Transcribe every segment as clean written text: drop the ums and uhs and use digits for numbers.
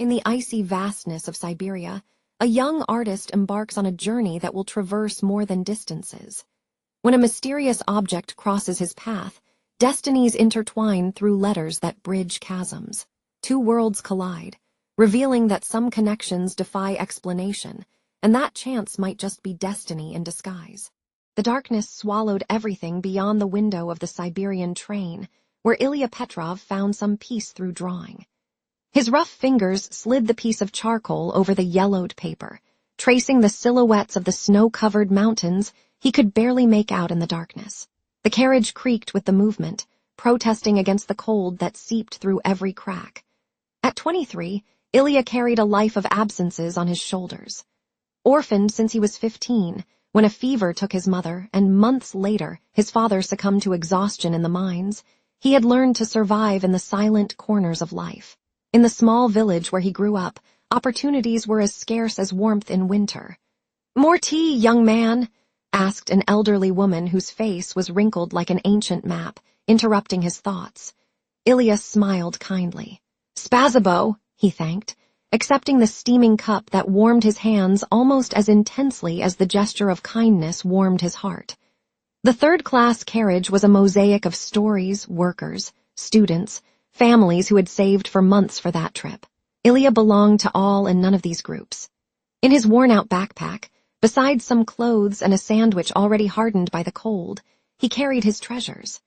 In the icy vastness of Siberia, a young artist embarks on a journey that will traverse more than distances. When a mysterious object crosses his path, destinies intertwine through letters that bridge chasms. Two worlds collide, revealing that some connections defy explanation, and that chance might just be destiny in disguise. The darkness swallowed everything beyond the window of the Siberian train, where Ilya Petrov found some peace through drawing. His rough fingers slid the piece of charcoal over the yellowed paper, tracing the silhouettes of the snow-covered mountains he could barely make out in the darkness. The carriage creaked with the movement, protesting against the cold that seeped through every crack. At 23, Ilya carried a life of absences on his shoulders. Orphaned since he was 15, when a fever took his mother, and months later his father succumbed to exhaustion in the mines, he had learned to survive in the silent corners of life. In the small village where he grew up, opportunities were as scarce as warmth in winter. "More tea, young man?" asked an elderly woman whose face was wrinkled like an ancient map, interrupting his thoughts. Ilya smiled kindly. "Spasibo," he thanked, accepting the steaming cup that warmed his hands almost as intensely as the gesture of kindness warmed his heart. The third-class carriage was a mosaic of stories, workers, students, families who had saved for months for that trip. Ilya belonged to all and none of these groups. In his worn-out backpack, besides some clothes and a sandwich already hardened by the cold, he carried his treasures.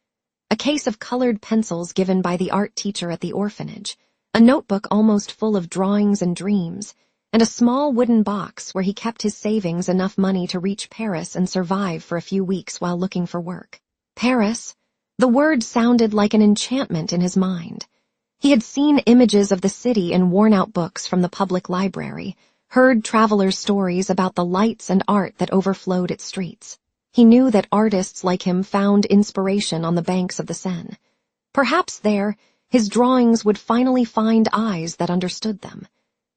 A case of colored pencils given by the art teacher at the orphanage, a notebook almost full of drawings and dreams, and a small wooden box where he kept his savings enough money to reach Paris and survive for a few weeks while looking for work. Paris? The word sounded like an enchantment in his mind. He had seen images of the city in worn-out books from the public library, heard travelers' stories about the lights and art that overflowed its streets. He knew that artists like him found inspiration on the banks of the Seine. Perhaps there, his drawings would finally find eyes that understood them.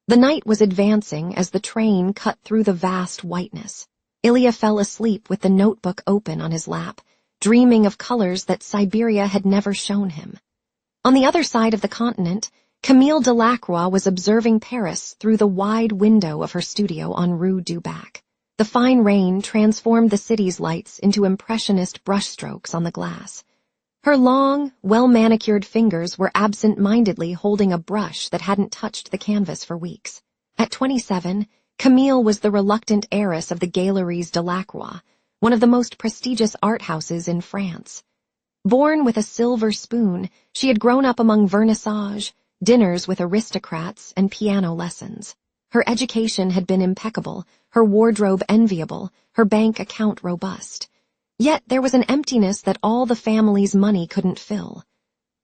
The night was advancing as the train cut through the vast whiteness. Ilya fell asleep with the notebook open on his lap, dreaming of colors that Siberia had never shown him. On the other side of the continent, Camille Delacroix was observing Paris through the wide window of her studio on Rue du Bac. The fine rain transformed the city's lights into impressionist brushstrokes on the glass. Her long, well-manicured fingers were absent-mindedly holding a brush that hadn't touched the canvas for weeks. At 27, Camille was the reluctant heiress of the Galeries Delacroix, one of the most prestigious art houses in France. Born with a silver spoon, she had grown up among vernissage, dinners with aristocrats, and piano lessons. Her education had been impeccable, her wardrobe enviable, her bank account robust. Yet there was an emptiness that all the family's money couldn't fill.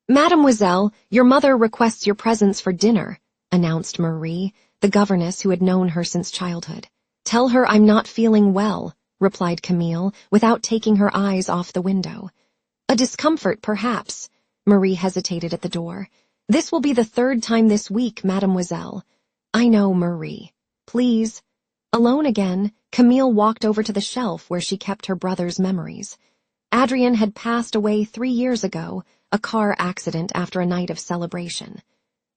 "Mademoiselle, your mother requests your presence for dinner," announced Marie, the governess who had known her since childhood. "Tell her I'm not feeling well," replied Camille, without taking her eyes off the window. "A discomfort, perhaps." Marie hesitated at the door. "This will be the third time this week, mademoiselle." "I know, Marie. Please." Alone again, Camille walked over to the shelf where she kept her brother's memories. Adrien had passed away 3 years ago, a car accident after a night of celebration.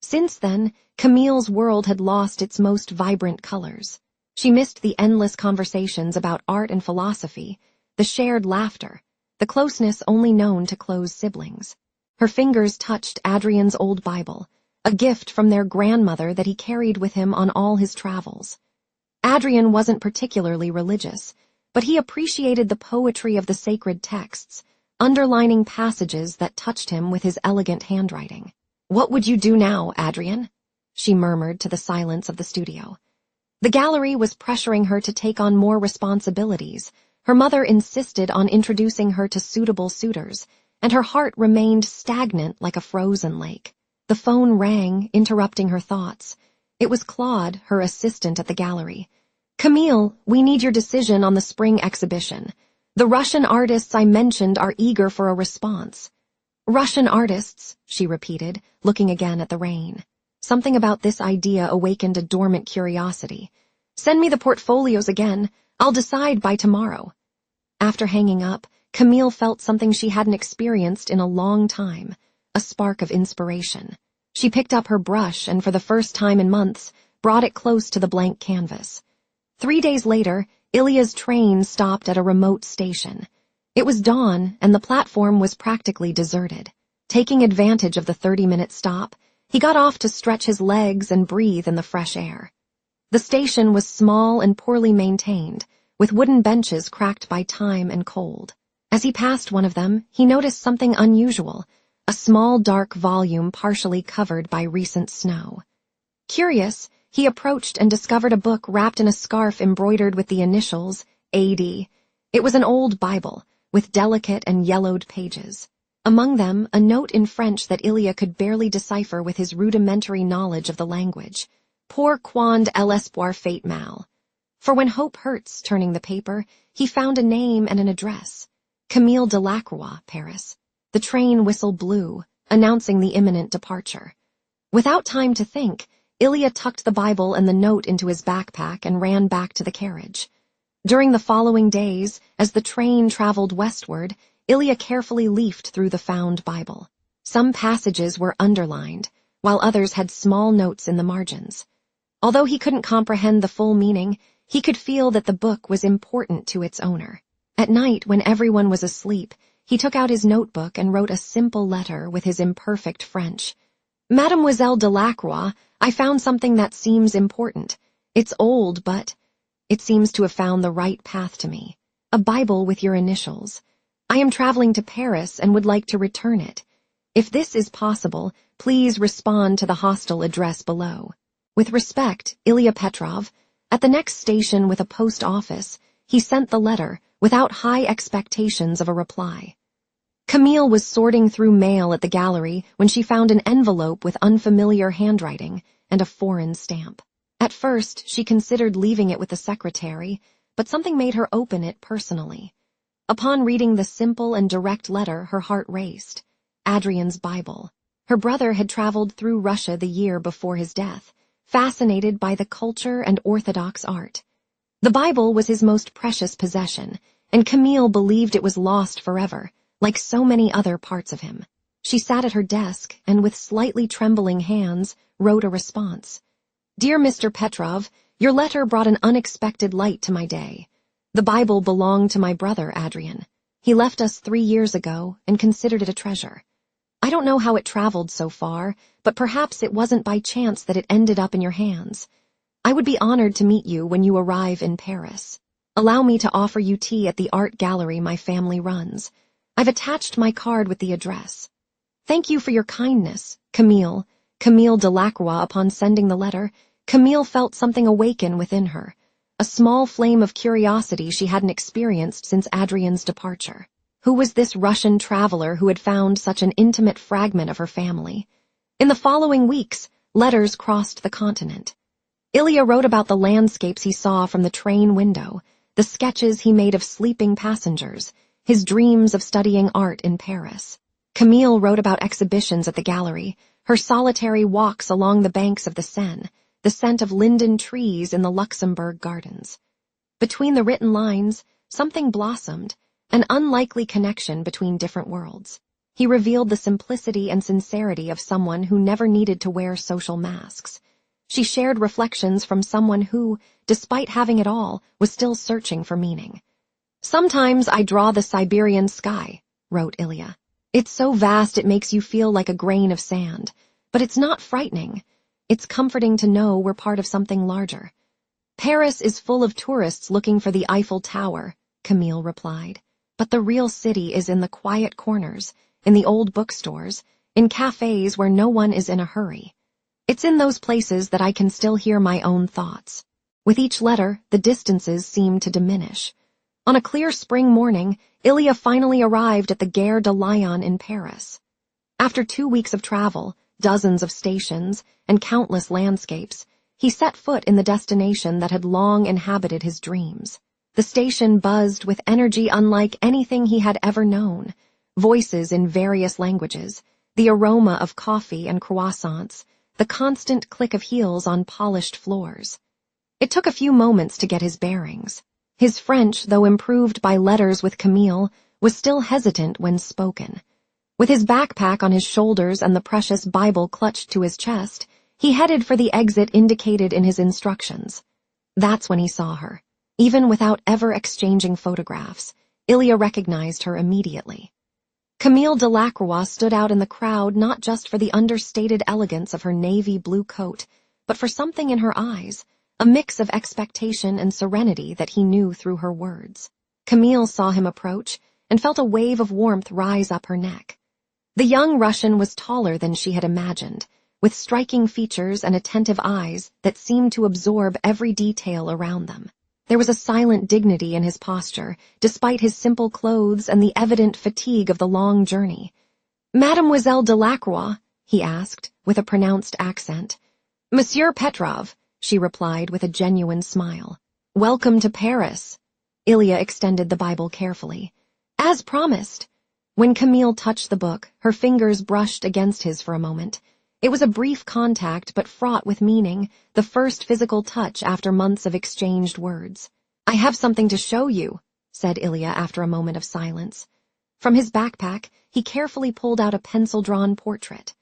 Since then, Camille's world had lost its most vibrant colors. She missed the endless conversations about art and philosophy, the shared laughter, the closeness only known to close siblings. Her fingers touched Adrien's old Bible, a gift from their grandmother that he carried with him on all his travels. Adrien wasn't particularly religious, but he appreciated the poetry of the sacred texts, underlining passages that touched him with his elegant handwriting. "What would you do now, Adrien?" she murmured to the silence of the studio. The gallery was pressuring her to take on more responsibilities. Her mother insisted on introducing her to suitable suitors, and her heart remained stagnant like a frozen lake. The phone rang, interrupting her thoughts. It was Claude, her assistant at the gallery. "Camille, we need your decision on the spring exhibition. The Russian artists I mentioned are eager for a response." "Russian artists," she repeated, looking again at the rain. Something about this idea awakened a dormant curiosity. "Send me the portfolios again. I'll decide by tomorrow." After hanging up, Camille felt something she hadn't experienced in a long time, a spark of inspiration. She picked up her brush and for the first time in months, brought it close to the blank canvas. 3 days later, Ilya's train stopped at a remote station. It was dawn, and the platform was practically deserted. Taking advantage of the 30-minute stop, he got off to stretch his legs and breathe in the fresh air. The station was small and poorly maintained, with wooden benches cracked by time and cold. As he passed one of them, he noticed something unusual, a small dark volume partially covered by recent snow. Curious, he approached and discovered a book wrapped in a scarf embroidered with the initials, A.D. It was an old Bible, with delicate and yellowed pages. Among them, a note in French that Ilya could barely decipher with his rudimentary knowledge of the language. Pour quand l'espoir fait mal. For when hope hurts, turning the paper, he found a name and an address. Camille Delacroix, Paris. The train whistle blew, announcing the imminent departure. Without time to think, Ilya tucked the Bible and the note into his backpack and ran back to the carriage. During the following days, as the train traveled westward, Ilya carefully leafed through the found Bible. Some passages were underlined, while others had small notes in the margins. Although he couldn't comprehend the full meaning, he could feel that the book was important to its owner. At night, when everyone was asleep, he took out his notebook and wrote a simple letter with his imperfect French. Mademoiselle Delacroix, I found something that seems important. It's old, but it seems to have found the right path to me. A Bible with your initials. I am traveling to Paris and would like to return it. If this is possible, please respond to the hostel address below. With respect, Ilya Petrov. At the next station with a post office, he sent the letter without high expectations of a reply. Camille was sorting through mail at the gallery when she found an envelope with unfamiliar handwriting and a foreign stamp. At first, she considered leaving it with the secretary, but something made her open it personally. Upon reading the simple and direct letter, her heart raced. Adrian's Bible. Her brother had traveled through Russia the year before his death, fascinated by the culture and Orthodox art. The Bible was his most precious possession, and Camille believed it was lost forever, like so many other parts of him. She sat at her desk and, with slightly trembling hands, wrote a response. Dear Mr. Petrov, your letter brought an unexpected light to my day. The Bible belonged to my brother, Adrian. He left us 3 years ago and considered it a treasure. I don't know how it traveled so far, but perhaps it wasn't by chance that it ended up in your hands. I would be honored to meet you when you arrive in Paris. Allow me to offer you tea at the art gallery my family runs. I've attached my card with the address. Thank you for your kindness, Camille. Camille Delacroix. Upon sending the letter, Camille felt something awaken within her, a small flame of curiosity she hadn't experienced since Adrian's departure. Who was this Russian traveler who had found such an intimate fragment of her family? In the following weeks, letters crossed the continent. Ilya wrote about the landscapes he saw from the train window, the sketches he made of sleeping passengers, his dreams of studying art in Paris. Camille wrote about exhibitions at the gallery, her solitary walks along the banks of the Seine, the scent of linden trees in the Luxembourg gardens. Between the written lines, something blossomed, an unlikely connection between different worlds. He revealed the simplicity and sincerity of someone who never needed to wear social masks. She shared reflections from someone who, despite having it all, was still searching for meaning. Sometimes I draw the Siberian sky, wrote Ilya. It's so vast it makes you feel like a grain of sand, but it's not frightening. It's comforting to know we're part of something larger. Paris is full of tourists looking for the Eiffel Tower, Camille replied. But the real city is in the quiet corners, in the old bookstores, in cafes where no one is in a hurry. It's in those places that I can still hear my own thoughts. With each letter, the distances seemed to diminish. On a clear spring morning, Ilya finally arrived at the Gare de Lyon in Paris. After 2 weeks of travel, dozens of stations, and countless landscapes, he set foot in the destination that had long inhabited his dreams. The station buzzed with energy unlike anything he had ever known, voices in various languages, the aroma of coffee and croissants, the constant click of heels on polished floors. It took a few moments to get his bearings. His French, though improved by letters with Camille, was still hesitant when spoken. With his backpack on his shoulders and the precious Bible clutched to his chest, he headed for the exit indicated in his instructions. That's when he saw her. Even without ever exchanging photographs, Ilya recognized her immediately. Camille Delacroix stood out in the crowd not just for the understated elegance of her navy blue coat, but for something in her eyes, a mix of expectation and serenity that he knew through her words. Camille saw him approach and felt a wave of warmth rise up her neck. The young Russian was taller than she had imagined, with striking features and attentive eyes that seemed to absorb every detail around them. There was a silent dignity in his posture, despite his simple clothes and the evident fatigue of the long journey. "Mademoiselle Delacroix?" he asked, with a pronounced accent. "Monsieur Petrov," she replied with a genuine smile. "Welcome to Paris." Ilya extended the Bible carefully. "As promised." When Camille touched the book, her fingers brushed against his for a moment. It was a brief contact but fraught with meaning, the first physical touch after months of exchanged words. "I have something to show you," said Ilya after a moment of silence. From his backpack, he carefully pulled out a pencil-drawn portrait.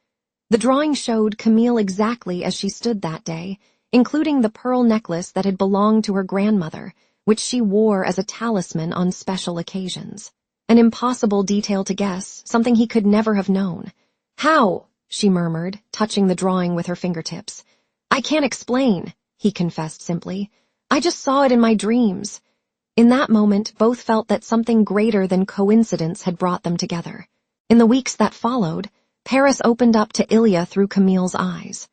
The drawing showed Camille exactly as she stood that day, including the pearl necklace that had belonged to her grandmother, which she wore as a talisman on special occasions. An impossible detail to guess, something he could never have known. "How?" she murmured, touching the drawing with her fingertips. "I can't explain," he confessed simply. "I just saw it in my dreams." In that moment, both felt that something greater than coincidence had brought them together. In the weeks that followed, Paris opened up to Ilya through Camille's eyes.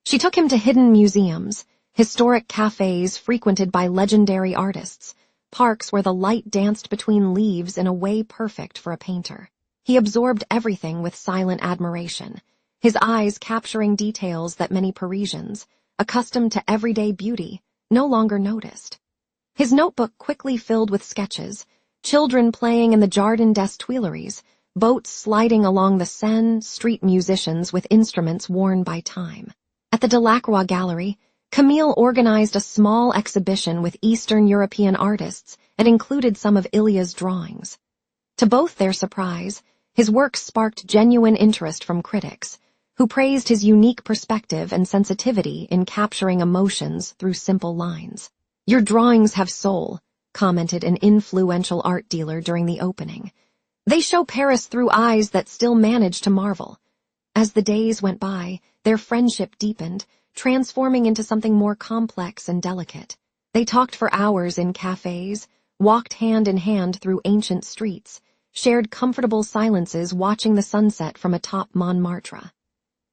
She took him to hidden museums, historic cafes frequented by legendary artists, parks where the light danced between leaves in a way perfect for a painter. He absorbed everything with silent admiration, his eyes capturing details that many Parisians, accustomed to everyday beauty, no longer noticed. His notebook quickly filled with sketches, children playing in the Jardin des Tuileries, boats sliding along the Seine, street musicians with instruments worn by time. At the Delacroix Gallery, Camille organized a small exhibition with Eastern European artists and included some of Ilya's drawings. To both their surprise, his work sparked genuine interest from critics, who praised his unique perspective and sensitivity in capturing emotions through simple lines. "Your drawings have soul," commented an influential art dealer during the opening. "They show Paris through eyes that still manage to marvel." As the days went by, their friendship deepened, transforming into something more complex and delicate. They talked for hours in cafes, walked hand in hand through ancient streets, shared comfortable silences watching the sunset from atop Montmartre.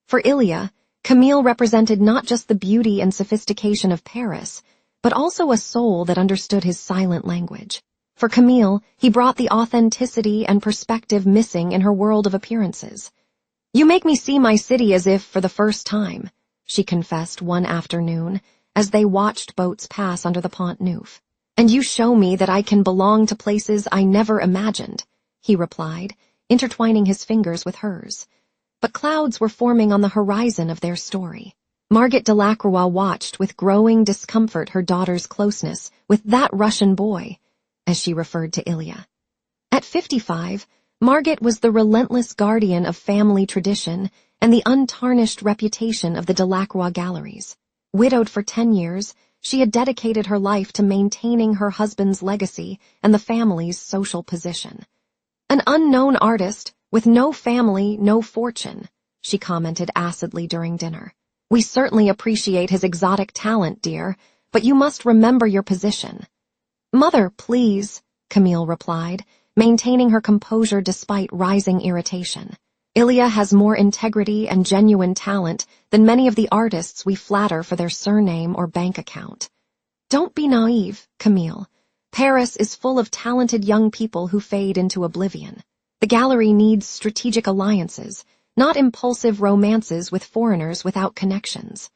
For Ilya, Camille represented not just the beauty and sophistication of Paris, but also a soul that understood his silent language. For Camille, he brought the authenticity and perspective missing in her world of appearances. "You make me see my city as if for the first time," she confessed one afternoon as they watched boats pass under the Pont Neuf. "And you show me that I can belong to places I never imagined," he replied, intertwining his fingers with hers. But clouds were forming on the horizon of their story. Margot Delacroix watched with growing discomfort her daughter's closeness with "that Russian boy," as she referred to Ilya. At 55, Margot was the relentless guardian of family tradition and the untarnished reputation of the Delacroix Galleries. Widowed for 10 years, she had dedicated her life to maintaining her husband's legacy and the family's social position. "An unknown artist, with no family, no fortune," she commented acidly during dinner. "We certainly appreciate his exotic talent, dear, but you must remember your position." "Mother, please," Camille replied, maintaining her composure despite rising irritation. "Ilya has more integrity and genuine talent than many of the artists we flatter for their surname or bank account." "Don't be naive, Camille. Paris is full of talented young people who fade into oblivion. The gallery needs strategic alliances, not impulsive romances with foreigners without connections."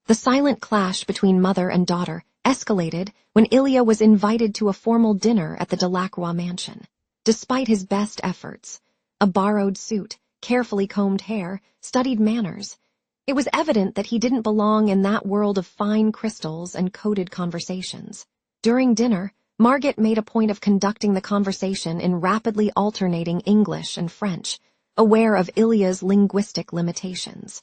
The silent clash between mother and daughter escalated when Ilya was invited to a formal dinner at the Delacroix mansion. Despite his best efforts, a borrowed suit, carefully combed hair, studied manners, it was evident that he didn't belong in that world of fine crystals and coded conversations. During dinner, Margot made a point of conducting the conversation in rapidly alternating English and French, aware of Ilya's linguistic limitations.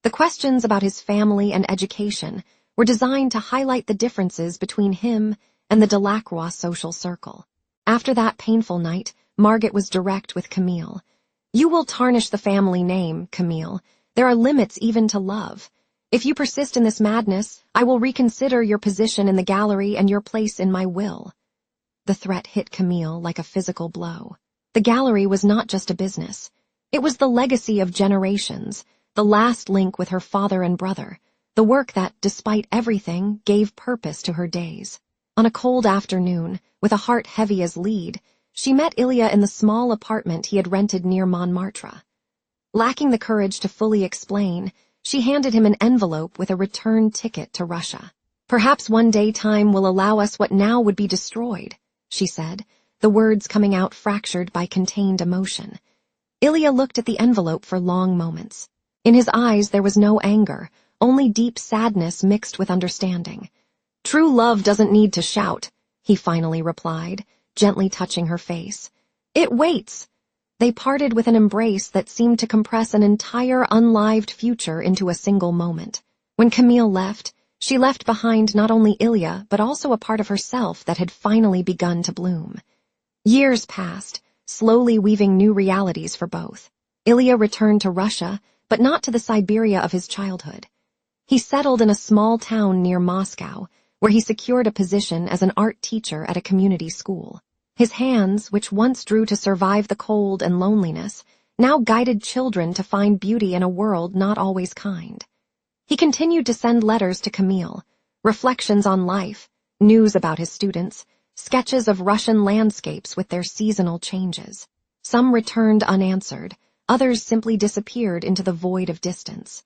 The questions about his family and education were designed to highlight the differences between him and the Delacroix social circle. After that painful night, Margaret was direct with Camille. "You will tarnish the family name, Camille. There are limits even to love. If you persist in this madness, I will reconsider your position in the gallery and your place in my will." The threat hit Camille like a physical blow. The gallery was not just a business. It was the legacy of generations, the last link with her father and brother, the work that, despite everything, gave purpose to her days. On a cold afternoon, with a heart heavy as lead, she met Ilya in the small apartment he had rented near Montmartre. Lacking the courage to fully explain, she handed him an envelope with a return ticket to Russia. "Perhaps one day time will allow us what now would be destroyed," she said, the words coming out fractured by contained emotion. Ilya looked at the envelope for long moments. In his eyes there was no anger, only deep sadness mixed with understanding. "True love doesn't need to shout," he finally replied, gently touching her face. "It waits." They parted with an embrace that seemed to compress an entire unlived future into a single moment. When Camille left, she left behind not only Ilya, but also a part of herself that had finally begun to bloom. Years passed, slowly weaving new realities for both. Ilya returned to Russia, but not to the Siberia of his childhood. He settled in a small town near Moscow, where he secured a position as an art teacher at a community school. His hands, which once drew to survive the cold and loneliness, now guided children to find beauty in a world not always kind. He continued to send letters to Camille, reflections on life, news about his students, sketches of Russian landscapes with their seasonal changes. Some returned unanswered, others simply disappeared into the void of distance.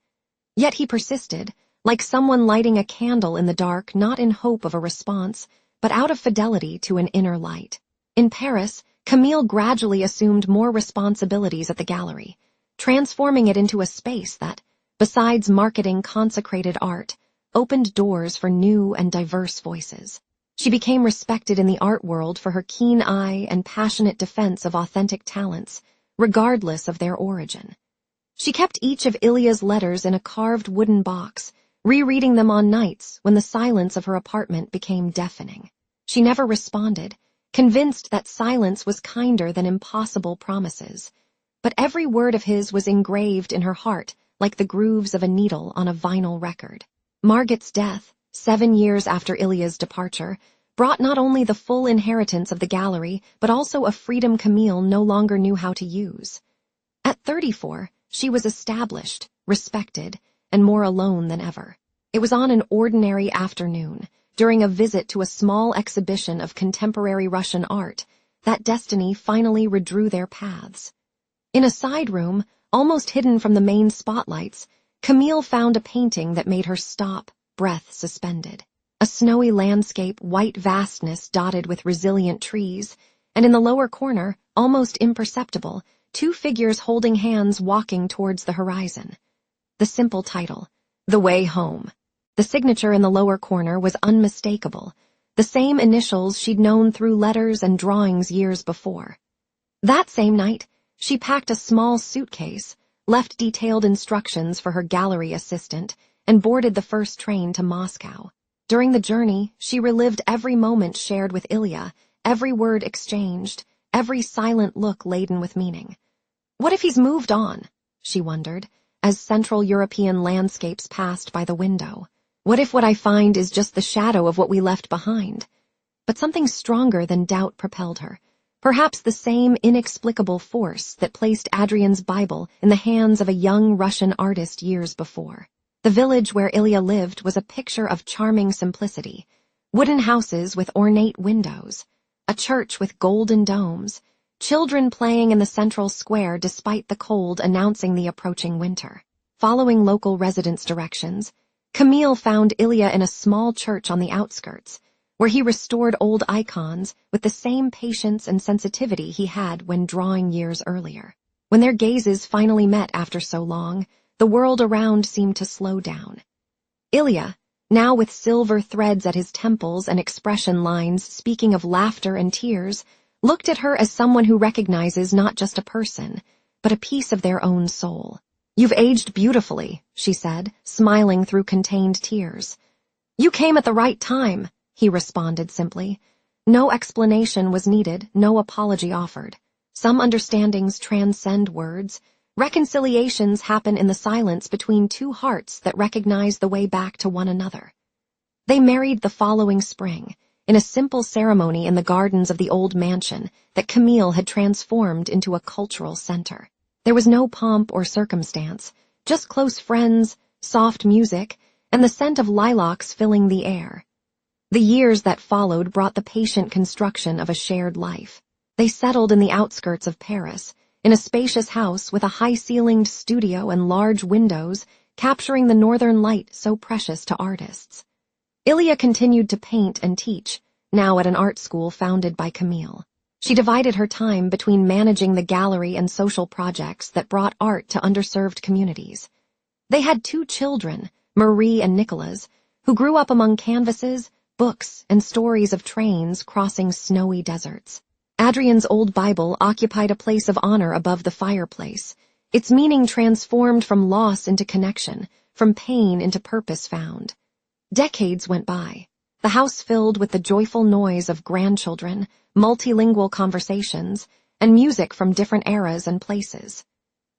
Yet he persisted, like someone lighting a candle in the dark, not in hope of a response, but out of fidelity to an inner light. In Paris, Camille gradually assumed more responsibilities at the gallery, transforming it into a space that, besides marketing consecrated art, opened doors for new and diverse voices. She became respected in the art world for her keen eye and passionate defense of authentic talents, regardless of their origin. She kept each of Ilya's letters in a carved wooden box, rereading them on nights when the silence of her apartment became deafening. She never responded, convinced that silence was kinder than impossible promises. But every word of his was engraved in her heart like the grooves of a needle on a vinyl record. Margaret's death, 7 years after Ilya's departure, brought not only the full inheritance of the gallery, but also a freedom Camille no longer knew how to use. At 34, she was established, respected, and more alone than ever. It was on an ordinary afternoon, during a visit to a small exhibition of contemporary Russian art, that destiny finally redrew their paths. In a side room, almost hidden from the main spotlights, Camille found a painting that made her stop, breath suspended. A snowy landscape, white vastness dotted with resilient trees, and in the lower corner, almost imperceptible, 2 figures holding hands walking towards the horizon. The simple title, "The Way Home." The signature in the lower corner was unmistakable, the same initials she'd known through letters and drawings years before. That same night, she packed a small suitcase, left detailed instructions for her gallery assistant, and boarded the first train to Moscow. During the journey, she relived every moment shared with Ilya, every word exchanged, every silent look laden with meaning. What if he's moved on? She wondered, as Central European landscapes passed by the window. What if what I find is just the shadow of what we left behind? But something stronger than doubt propelled her. Perhaps the same inexplicable force that placed Adrian's Bible in the hands of a young Russian artist years before. The village where Ilya lived was a picture of charming simplicity. Wooden houses with ornate windows, a church with golden domes, children playing in the central square despite the cold announcing the approaching winter. Following local residents' directions, Camille found Ilya in a small church on the outskirts, where he restored old icons with the same patience and sensitivity he had when drawing years earlier. When their gazes finally met after so long, the world around seemed to slow down. Ilya, now with silver threads at his temples and expression lines speaking of laughter and tears, looked at her as someone who recognizes not just a person, but a piece of their own soul. "You've aged beautifully," she said, smiling through contained tears. "You came at the right time," he responded simply. No explanation was needed, no apology offered. Some understandings transcend words. Reconciliations happen in the silence between two hearts that recognize the way back to one another. They married the following spring, in a simple ceremony in the gardens of the old mansion that Camille had transformed into a cultural center. There was no pomp or circumstance, just close friends, soft music, and the scent of lilacs filling the air. The years that followed brought the patient construction of a shared life. They settled in the outskirts of Paris, in a spacious house with a high-ceilinged studio and large windows capturing the northern light so precious to artists. Ilya continued to paint and teach, now at an art school founded by Camille. She divided her time between managing the gallery and social projects that brought art to underserved communities. They had 2 children, Marie and Nicolas, who grew up among canvases, books, and stories of trains crossing snowy deserts. Adrienne's old Bible occupied a place of honor above the fireplace, its meaning transformed from loss into connection, from pain into purpose found. Decades went by, the house filled with the joyful noise of grandchildren, multilingual conversations, and music from different eras and places.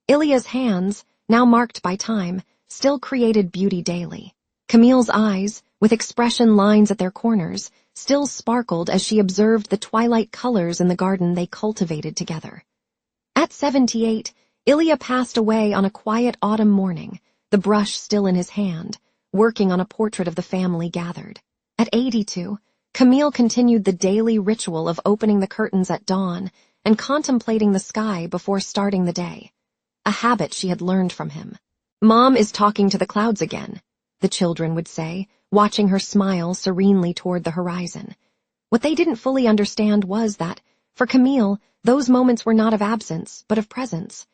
Ilya's hands, now marked by time, still created beauty daily. Camille's eyes, with expression lines at their corners, still sparkled as she observed the twilight colors in the garden they cultivated together. At 78, Ilya passed away on a quiet autumn morning, the brush still in his hand, working on a portrait of the family gathered. At 82, Camille continued the daily ritual of opening the curtains at dawn and contemplating the sky before starting the day, a habit she had learned from him. "Mom is talking to the clouds again," the children would say, watching her smile serenely toward the horizon. What they didn't fully understand was that, for Camille, those moments were not of absence, but of presence.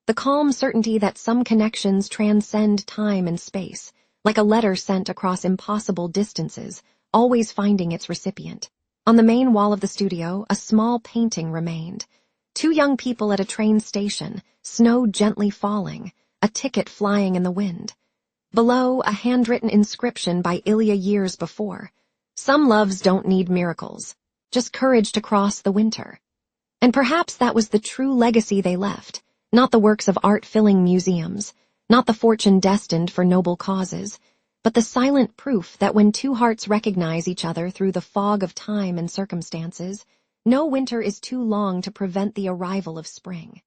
The calm certainty that some connections transcend time and space, like a letter sent across impossible distances, always finding its recipient. On the main wall of the studio, a small painting remained. 2 young people at a train station, snow gently falling, a ticket flying in the wind. Below, a handwritten inscription by Ilya years before. "Some loves don't need miracles, just courage to cross the winter." And perhaps that was the true legacy they left, not the works of art filling museums, not the fortune destined for noble causes, but the silent proof that when 2 hearts recognize each other through the fog of time and circumstances, no winter is too long to prevent the arrival of spring.